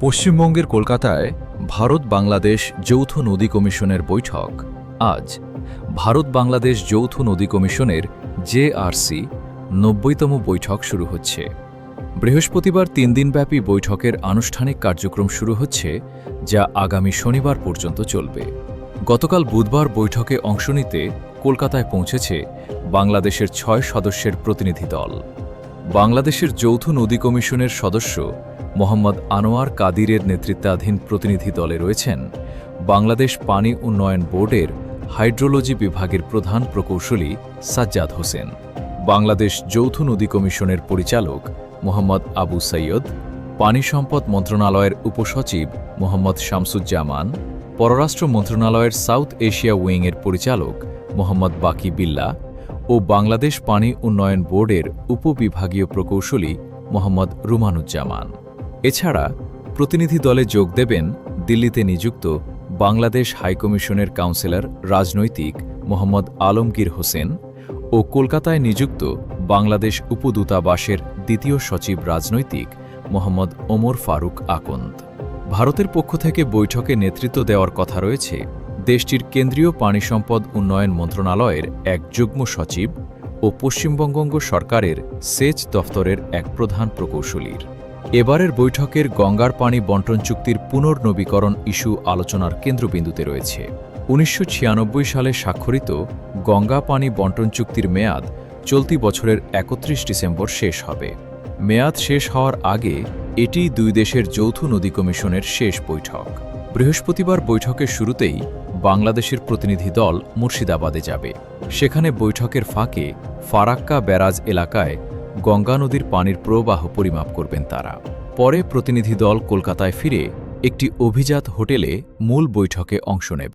পশ্চিমবঙ্গের কলকাতায় ভারত বাংলাদেশ যৌথ নদী কমিশনের বৈঠক আজ। ভারত বাংলাদেশ যৌথ নদী কমিশনের জেআরসি ৯০তম বৈঠক শুরু হচ্ছে। বৃহস্পতিবার ৩ দিনব্যাপী বৈঠকের আনুষ্ঠানিক কার্যক্রম শুরু হচ্ছে, যা আগামী শনিবার পর্যন্ত চলবে। গতকাল বুধবার বৈঠকে অংশ নিতে কলকাতায় পৌঁছেছে বাংলাদেশের ৬ সদস্যের প্রতিনিধি দল। বাংলাদেশের যৌথ নদী কমিশনের সদস্য মোহাম্মদ আনোয়ার কাদিরের নেতৃত্বাধীন প্রতিনিধি দলে রয়েছেন বাংলাদেশ পানি উন্নয়ন বোর্ডের হাইড্রোলজি বিভাগের প্রধান প্রকৌশলী সাজ্জাদ হোসেন, বাংলাদেশ যৌথ নদী কমিশনের পরিচালক মোহাম্মদ আবু সৈয়দ, পানি সম্পদ মন্ত্রণালয়ের উপসচিব মোহাম্মদ শামসুজ্জামান, পররাষ্ট্র মন্ত্রণালয়ের সাউথ এশিয়া উইংয়ের পরিচালক মোহাম্মদ বাকি বিল্লাহ ও বাংলাদেশ পানি উন্নয়ন বোর্ডের উপবিভাগীয় প্রকৌশলী মোহাম্মদ রুমানুজ্জামান। এছাড়া প্রতিনিধি দলে যোগ দেবেন দিল্লিতে নিযুক্ত বাংলাদেশ হাইকমিশনের কাউন্সিলর রাজনৈতিক মোহাম্মদ আলমগীর হোসেন ও কলকাতায় নিযুক্ত বাংলাদেশ উপদূতাবাসের দ্বিতীয় সচিব রাজনৈতিক মোহাম্মদ ওমর ফারুক আকন্দ। ভারতের পক্ষ থেকে বৈঠকে নেতৃত্ব দেওয়ার কথা রয়েছে দেশটির কেন্দ্রীয় পানি সম্পদ উন্নয়ন মন্ত্রণালয়ের এক যুগ্ম সচিব ও পশ্চিমবঙ্গ সরকারের সেচ দফতরের এক প্রধান প্রকৌশলীর। এবারের বৈঠকের গঙ্গার পানি বণ্টন চুক্তির পুনর্নবীকরণ ইস্যু আলোচনার কেন্দ্রবিন্দুতে রয়েছে। ১৯৯৬ সালে স্বাক্ষরিত গঙ্গা পানি বণ্টন চুক্তির মেয়াদ চলতি বছরের ৩১ ডিসেম্বর শেষ হবে। মেয়াদ শেষ হওয়ার আগে এটি দুই দেশের যৌথ নদী কমিশনের শেষ বৈঠক। বৃহস্পতিবার বৈঠকের শুরুতেই বাংলাদেশের প্রতিনিধি দল মুর্শিদাবাদে যাবে। সেখানে বৈঠকের ফাঁকে ফারাক্কা ব্যারাজ এলাকায় গঙ্গা নদীর পানির প্রবাহ পরিমাপ করবেন তারা। পরে প্রতিনিধি দল কলকাতায় ফিরে একটি অভিজাত হোটেলে মূল বৈঠকে অংশ নেবে।